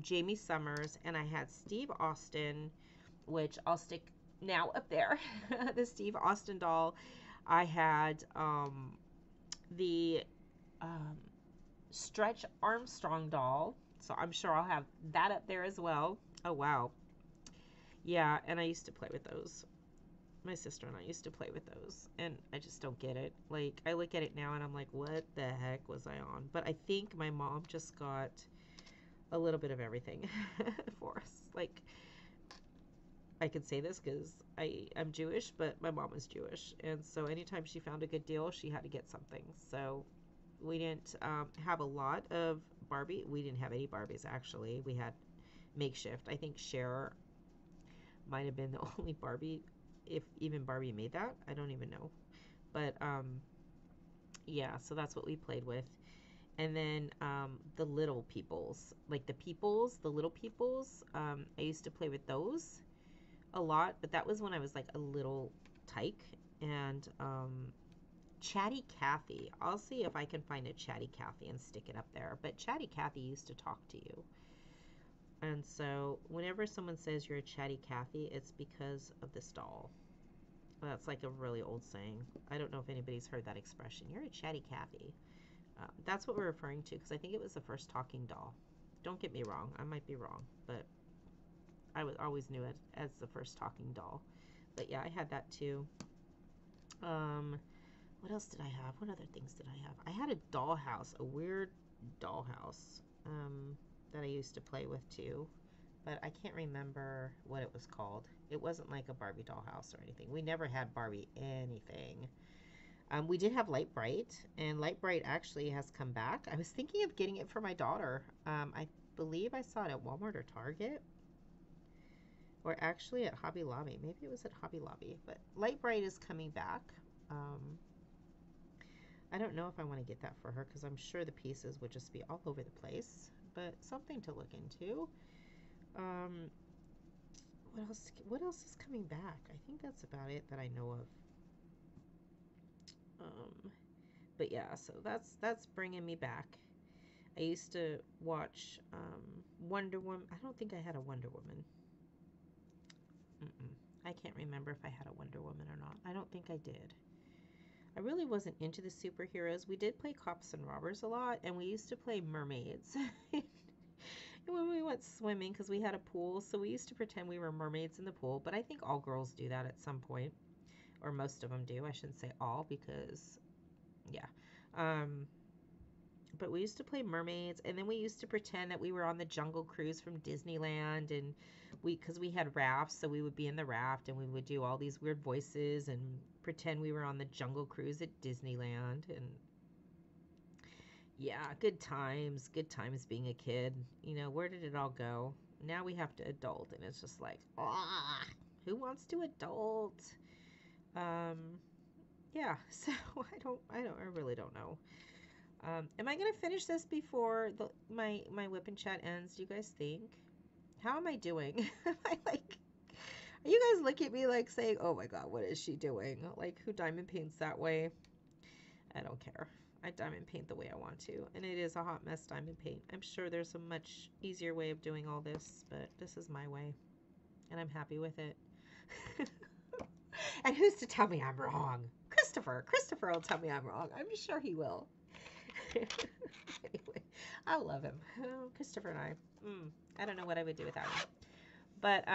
Jamie Summers, and I had Steve Austin, which I'll stick now up there. The Steve Austin doll. I had the Stretch Armstrong doll, so I'm sure I'll have that up there as well. Oh wow. Yeah, and I used to play with those. My sister and I used to play with those, and I just don't get it. Like, I look at it now and I'm like, what the heck was I on? But I think my mom just got a little bit of everything for us. Like, I can say this because I'm Jewish, but my mom was Jewish, and so anytime she found a good deal, she had to get something. So we didn't have a lot of Barbie. We didn't have any Barbies, actually. We had makeshift. I think Cher might have been the only Barbie, if even Barbie made that. I don't even know. But yeah, so that's what we played with. And then the little peoples, like the little peoples, I used to play with those a lot, but that was when I was like a little tyke. And Chatty Cathy, I'll see if I can find a Chatty Cathy and stick it up there. But Chatty Cathy used to talk to you. And so whenever someone says you're a Chatty Cathy, it's because of this doll. That's like a really old saying. I don't know if anybody's heard that expression. You're a Chatty Cathy. That's what we're referring to, because I think it was the first talking doll. Don't get me wrong. I might be wrong, but I always knew it as the first talking doll. But yeah, I had that too. What else did I have? What other things did I have? I had a dollhouse, a weird dollhouse that I used to play with too, but I can't remember what it was called. It wasn't like a Barbie dollhouse or anything. We never had Barbie anything. We did have Light Bright, and Light Bright actually has come back. I was thinking of getting it for my daughter. I believe I saw it at Walmart or Target, or actually at Hobby Lobby. Maybe it was at Hobby Lobby, but Light Bright is coming back. I don't know if I want to get that for her because I'm sure the pieces would just be all over the place, but something to look into. What else is coming back? I think that's about it that I know of. But yeah, so that's bringing me back. I used to watch Wonder Woman. I don't think I had a Wonder Woman. I can't remember if I had a Wonder Woman or not. I don't think I did. I really wasn't into the superheroes. We did play cops and robbers a lot, and we used to play mermaids. When we went swimming, because we had a pool, so we used to pretend we were mermaids in the pool. But I think all girls do that at some point, or most of them do. I shouldn't say all, because yeah. But we used to play mermaids, and then we used to pretend that we were on the Jungle Cruise from Disneyland, and because we had rafts, so we would be in the raft, and we would do all these weird voices and pretend we were on the Jungle Cruise at Disneyland. And yeah, good times being a kid. You know, where did it all go? Now we have to adult, and it's just like, who wants to adult? Yeah, so I really don't know. Am I gonna finish this before my WIP and Chat ends? Do you guys think? How am I doing? Are you guys looking at me like saying, "Oh my God, what is she doing?" Like, who diamond paints that way? I don't care. I diamond paint the way I want to, and it is a hot mess diamond paint. I'm sure there's a much easier way of doing all this, but this is my way, and I'm happy with it. And who's to tell me I'm wrong? Christopher. Christopher will tell me I'm wrong. I'm sure he will. Anyway, I love him. Christopher and I don't know what I would do without him. But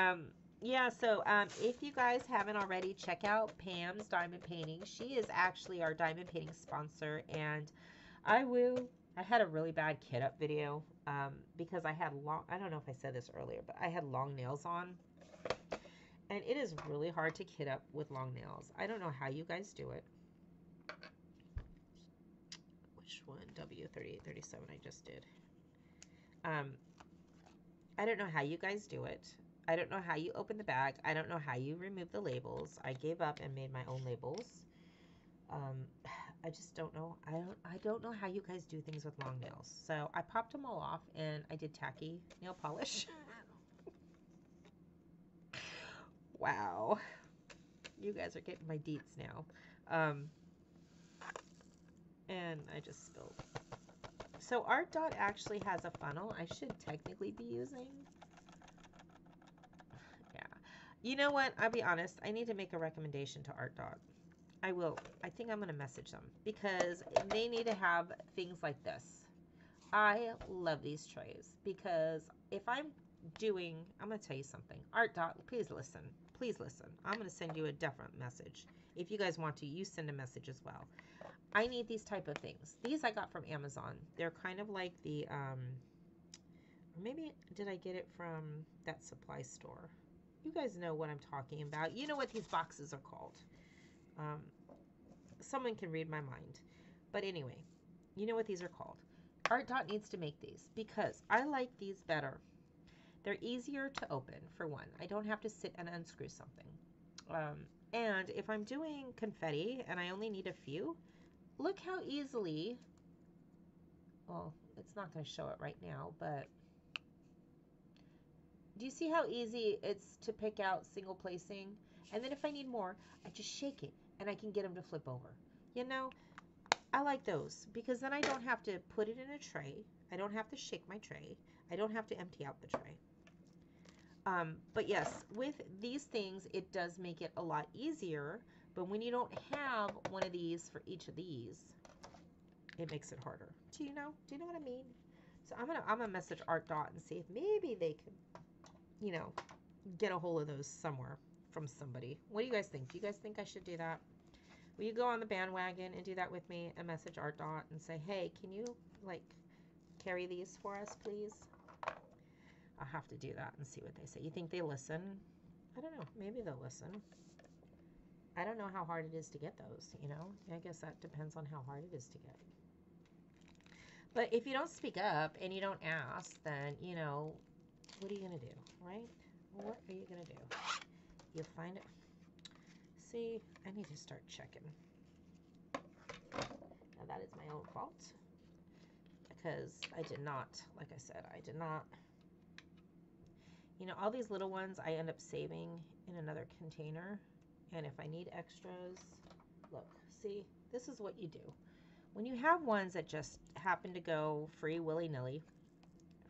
yeah, so if you guys haven't already, check out Pam's Diamond Painting. She is actually our diamond painting sponsor, and I had a really bad kit up video because I had I don't know if I said this earlier, but I had long nails on, and it is really hard to kit up with long nails. I don't know how you guys do it. Which one? W3837 I just did. I don't know how you guys do it. I don't know how you open the bag. I don't know how you remove the labels. I gave up and made my own labels. I just don't know. I don't know how you guys do things with long nails. So I popped them all off, and I did tacky nail polish. Wow. You guys are getting my deets now. And I just spilled So Art Dot actually has a funnel I should technically be using. Yeah. You know what? I'll be honest. I need to make a recommendation to Art Dot. I will. I think I'm going to message them because they need to have things like this. I love these trays because if I'm I'm going to tell you something. Art Dot, please listen. Please listen. I'm going to send you a different message. If you guys want to, you send a message as well. I need these type of things. These I got from Amazon. They're kind of like the, maybe did I get it from that supply store? You guys know what I'm talking about. You know what these boxes are called. Someone can read my mind. But anyway, you know what these are called. Art Dot needs to make these because I like these better. They're easier to open, for one. I don't have to sit and unscrew something. And if I'm doing confetti and I only need a few, look how easily, well, it's not going to show it right now, but do you see how easy it's to pick out single placing? And then if I need more, I just shake it and I can get them to flip over. You know, I like those because then I don't have to put it in a tray. I don't have to shake my tray. I don't have to empty out the tray. But yes, with these things, it does make it a lot easier. But when you don't have one of these for each of these, it makes it harder. Do you know? Do you know what I mean? So I'm gonna message Art Dot and see if maybe they can, you know, get a hold of those somewhere from somebody. What do you guys think? Do you guys think I should do that? Will you go on the bandwagon and do that with me and message Art Dot and say, hey, can you like carry these for us, please? I'll have to do that and see what they say. You think they listen? I don't know. Maybe they'll listen. I don't know how hard it is to get those, you know? I guess that depends on how hard it is to get. But if you don't speak up and you don't ask, then, you know, what are you going to do, right? What are you going to do? You'll find it. See, I need to start checking. Now, that is my own fault. Because I did not, like I said, I did not. You know, all these little ones I end up saving in another container. And if I need extras, look, see, this is what you do. When you have ones that just happen to go free willy-nilly,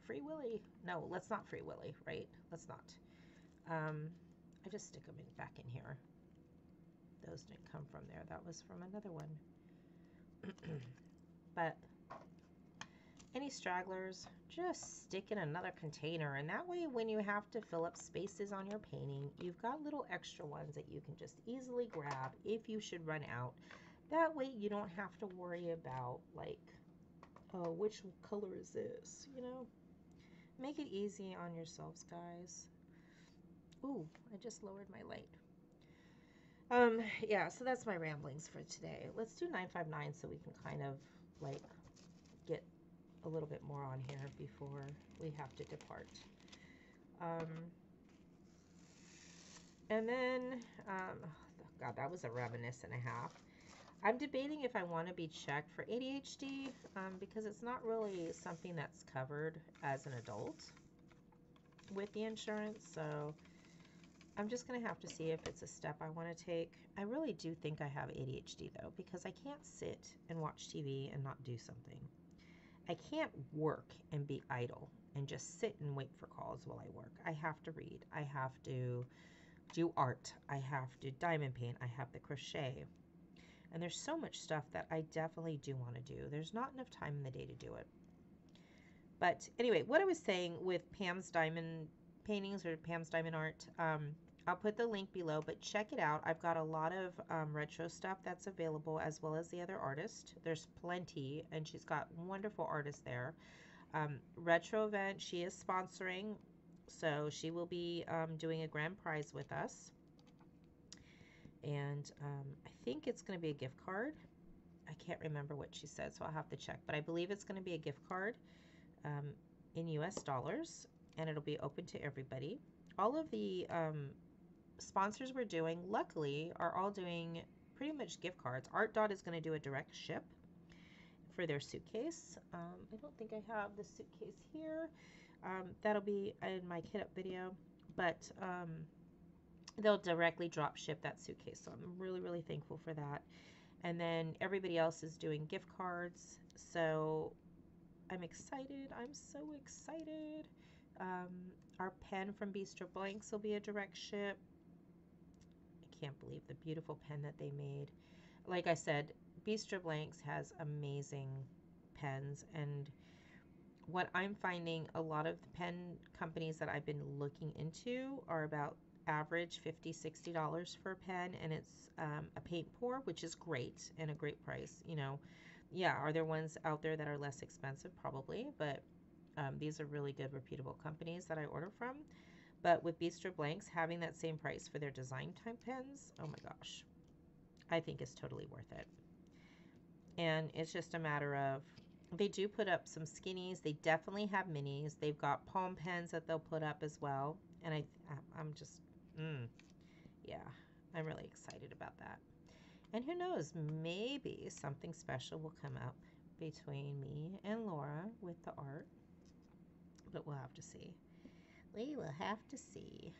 free willy, no, let's not free willy, right? Let's not. I just stick them back in here. Those didn't come from there. That was from another one. But any stragglers, just stick in another container. And that way, when you have to fill up spaces on your painting, you've got little extra ones that you can just easily grab if you should run out. That way, you don't have to worry about, like, oh, which color is this, you know? Make it easy on yourselves, guys. Ooh, I just lowered my light. Yeah, so that's my ramblings for today. Let's do 959 so we can kind of, like, get a little bit more on here before we have to depart. And then, God, that was a reminisce and a half. I'm debating if I want to be checked for ADHD because it's not really something that's covered as an adult with the insurance. So I'm just going to have to see if it's a step I want to take. I really do think I have ADHD though because I can't sit and watch TV and not do something. I can't work and be idle and just sit and wait for calls while I work. I have to read. I have to do art. I have to diamond paint. I have the crochet. And there's so much stuff that I definitely do want to do. There's not enough time in the day to do it. But anyway, what I was saying with Pam's diamond paintings or Pam's diamond art, I'll put the link below, but check it out. I've got a lot of retro stuff that's available as well as the other artist. There's plenty, and she's got wonderful artists there. Retro event, she is sponsoring, so she will be doing a grand prize with us. And I think it's going to be a gift card. I can't remember what she said, so I'll have to check. But I believe it's going to be a gift card in US dollars, and it'll be open to everybody. All of the sponsors we're doing, luckily, are all doing pretty much gift cards. Art Dot is going to do a direct ship for their suitcase. I don't think I have the suitcase here. That'll be in my kit up video. But they'll directly drop ship that suitcase. So I'm really, really thankful for that. And then everybody else is doing gift cards. So I'm excited. I'm so excited. Our pen from Bistro Blanks will be a direct ship. I can't believe the beautiful pen that they made. Like I said, Bistro Blanks has amazing pens, and what I'm finding, a lot of the pen companies that I've been looking into are about average $50-$60 for a pen, and it's a paint pour, which is great and a great price. You know, yeah, are there ones out there that are less expensive? Probably, but these are really good, reputable companies that I order from. But with Bistro Blanks having that same price for their design type pens, oh my gosh, I think it's totally worth it. And it's just a matter of, they do put up some skinnies. They definitely have minis. They've got palm pens that they'll put up as well. And I'm just, yeah, I'm really excited about that. And who knows, maybe something special will come up between me and Laura with the art. But we'll have to see. We will have to see.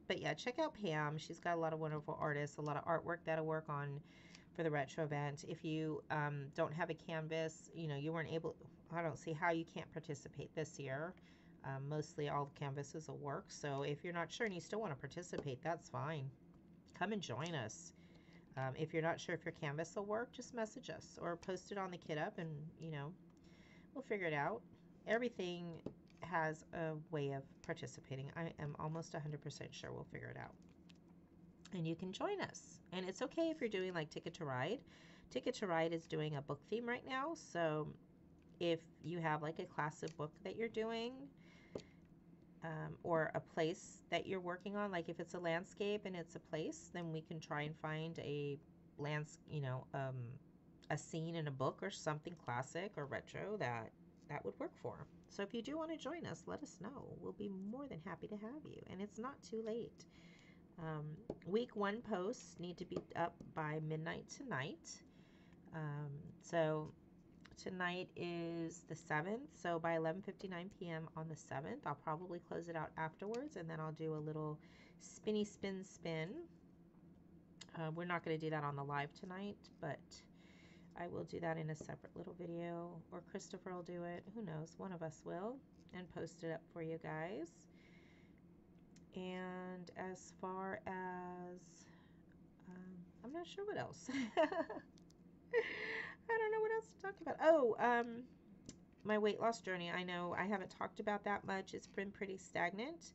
But yeah, check out Pam. She's got a lot of wonderful artists, a lot of artwork that'll work on for the retro event. If you don't have a canvas, you know, you weren't able, I don't see how you can't participate this year. Mostly all the canvases will work. So if you're not sure and you still want to participate, that's fine. Come and join us. If you're not sure if your canvas will work, just message us or post it on the Kit Up, and you know, we'll figure it out. Everything has a way of participating. I am almost 100% sure we'll figure it out. And you can join us. And it's okay if you're doing like Ticket to Ride. Ticket to Ride is doing a book theme right now. So if you have like a classic book that you're doing, or a place that you're working on, like if it's a landscape and it's a place, then we can try and find a a scene in a book or something classic or retro that would work for. So if you do want to join us, let us know. We'll be more than happy to have you. And it's not too late. Week 1 posts need to be up by midnight tonight. So tonight is the 7th. So by 11:59 p.m. on the 7th, I'll probably close it out afterwards, and then I'll do a little spinny spin. We're not going to do that on the live tonight, but I will do that in a separate little video, or Christopher will do it. Who knows? One of us will, and post it up for you guys. And as far as, I'm not sure what else. I don't know what else to talk about. Oh, my weight loss journey. I know I haven't talked about that much. It's been pretty stagnant.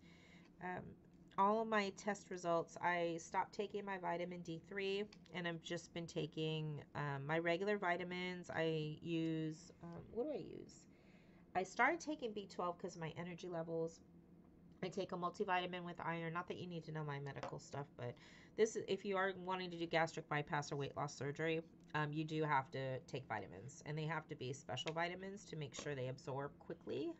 All of my test results, I stopped taking my vitamin D3, and I've just been taking my regular vitamins. I use, what do I use? I started taking B12 because of my energy levels. I take a multivitamin with iron. Not that you need to know my medical stuff, but this is, if you are wanting to do gastric bypass or weight loss surgery, you do have to take vitamins, and they have to be special vitamins to make sure they absorb quickly,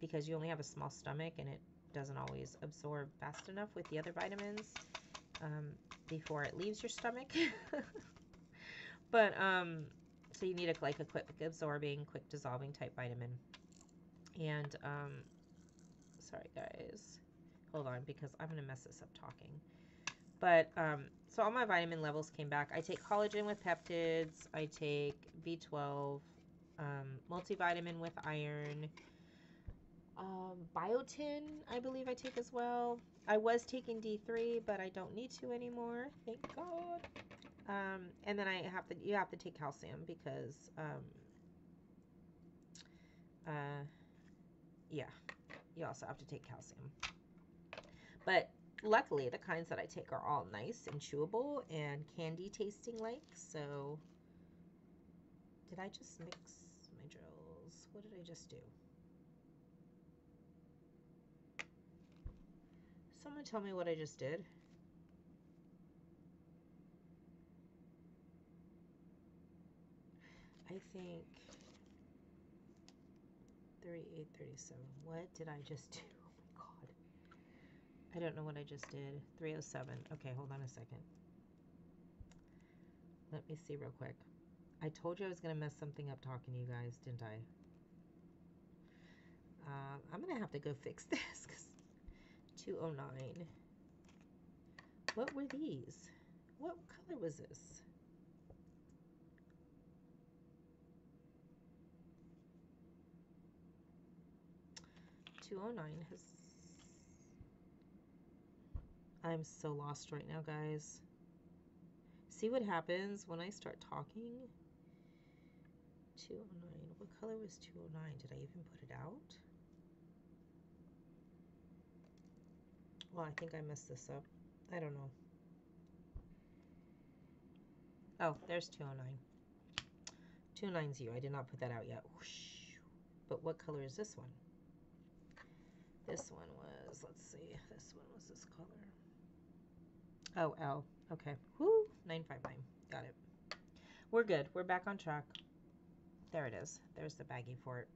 because you only have a small stomach and it doesn't always absorb fast enough with the other vitamins before it leaves your stomach. But so you need a quick absorbing, quick dissolving type vitamin. And sorry guys, hold on, because I'm gonna mess this up talking. But so all my vitamin levels came back. I take collagen with peptids. I take B12, multivitamin with iron, biotin, I believe I take as well. I was taking D3, but I don't need to anymore, thank God. And then you have to take calcium because yeah, you also have to take calcium. But luckily, the kinds that I take are all nice and chewable and candy tasting like. So, did I just mix my drills? What did I just do? Someone tell me what I just did. I think 3837. What did I just do? Oh my God. I don't know what I just did. 307. Okay, hold on a second. Let me see real quick. I told you I was going to mess something up talking to you guys, didn't I? I'm going to have to go fix this because 209. What were these? What color was this? 209 has... I'm so lost right now, guys. See what happens when I start talking? 209. What color was 209? Did I even put it out? Well, I think I messed this up. I don't know. Oh, there's 209. 209's you. I did not put that out yet. Whoosh. But what color is this one? This one was, let's see. This one was this color. Oh, L. Okay. Woo! 959. Got it. We're good. We're back on track. There it is. There's the baggie for it.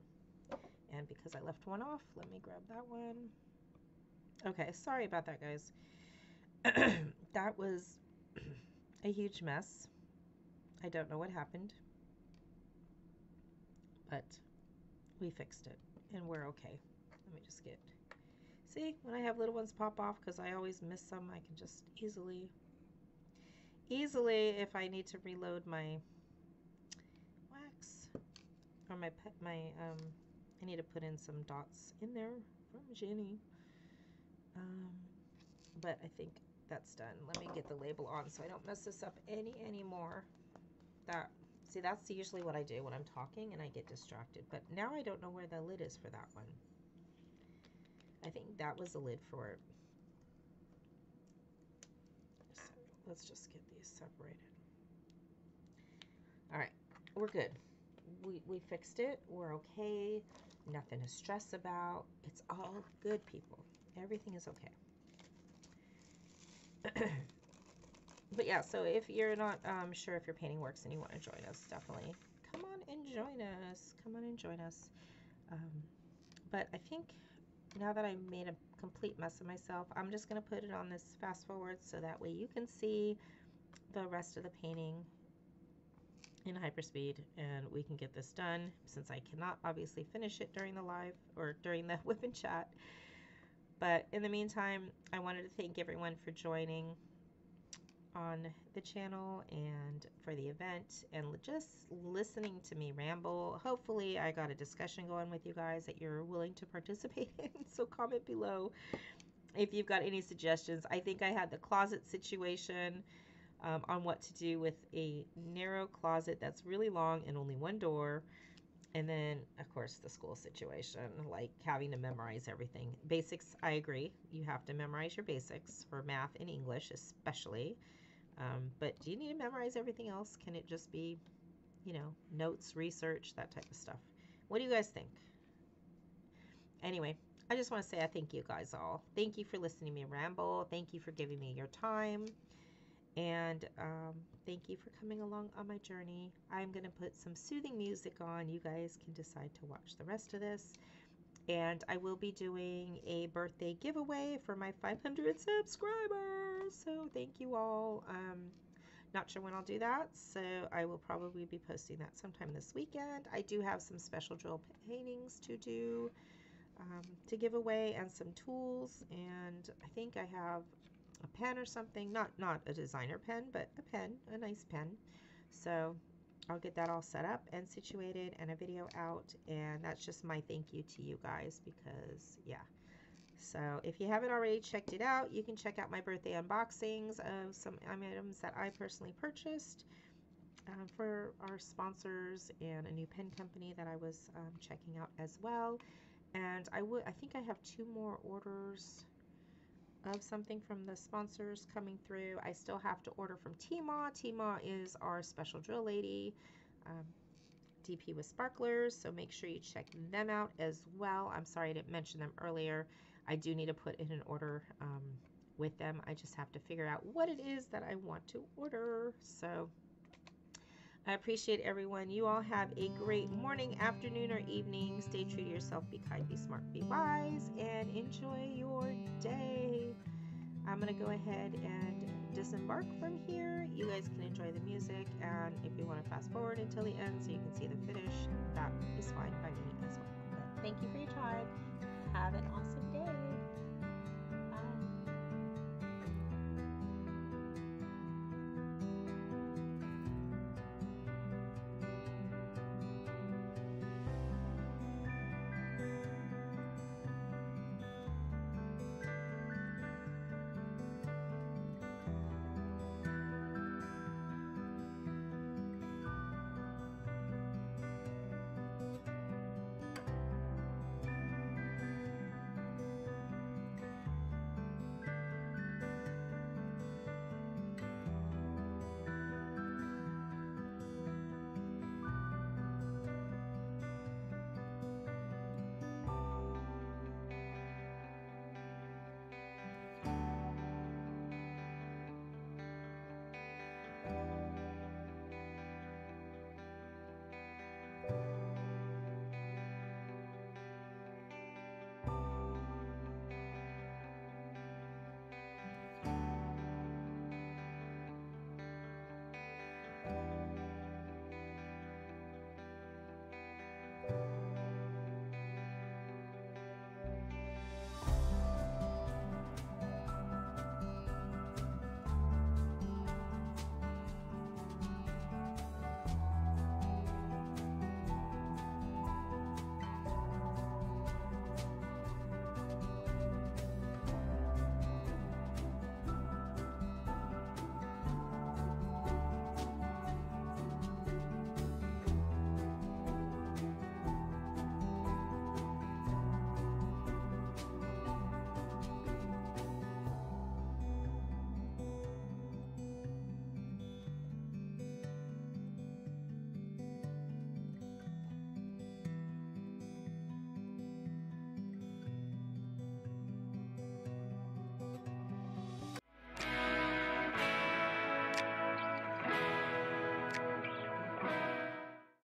And because I left one off, let me grab that one. Okay, sorry about that, guys. That was a huge mess. I don't know what happened, but we fixed it, and we're okay. Let me just get... See, when I have little ones pop off, because I always miss some, I can just easily, if I need to reload my wax, or I need to put in some dots in there from Jenny. But I think that's done. Let me get the label on so I don't mess this up anymore. See, that's usually what I do when I'm talking and I get distracted. But now I don't know where the lid is for that one. I think that was the lid for it. So let's just get these separated. All right, we're good. We fixed it. We're okay. Nothing to stress about. It's all good, people. Everything is okay. But yeah, so if you're not sure if your painting works and you want to join us, definitely come on and join us. Come on and join us. But I think now that I made a complete mess of myself, I'm just going to put it on this fast forward so that way you can see the rest of the painting in hyperspeed and we can get this done, since I cannot obviously finish it during the live or during the WIP and Chat. But in the meantime, I wanted to thank everyone for joining on the channel and for the event and just listening to me ramble. Hopefully I got a discussion going with you guys that you're willing to participate in. So comment below if you've got any suggestions. I think I had the closet situation on what to do with a narrow closet that's really long and only one door. And then, of course, the school situation, like having to memorize everything. Basics, I agree. You have to memorize your basics for math and English, especially. But do you need to memorize everything else? Can it just be, notes, research, that type of stuff? What do you guys think? Anyway, I just want to say I thank you guys all. Thank you for listening to me ramble. Thank you for giving me your time. And thank you for coming along on my journey. I'm going to put some soothing music on. You guys can decide to watch the rest of this. And I will be doing a birthday giveaway for my 500 subscribers. So thank you all. Not sure when I'll do that, so I will probably be posting that sometime this weekend. I do have some special drill paintings to do to give away, and some tools, and I think I have a pen or something, not a designer pen, but a nice pen. So I'll get that all set up and situated and a video out, and that's just my thank you to you guys, because yeah. So if you haven't already checked it out, you can check out my birthday unboxings of some items that I personally purchased for our sponsors, and a new pen company that I was checking out as well. And I think I have 2 more orders of something from the sponsors coming through. I still have to order from Tima. Tima is our special drill lady, DP with sparklers, so make sure you check them out as well. I'm sorry I didn't mention them earlier. I do need to put in an order with them. I just have to figure out what it is that I want to order. So I appreciate everyone. You all have a great morning, afternoon, or evening. Stay true to yourself. Be kind, be smart, be wise, and enjoy your day. I'm going to go ahead and disembark from here. You guys can enjoy the music, and if you want to fast forward until the end so you can see the finish, that is fine by me as well. But thank you for your time. Have an awesome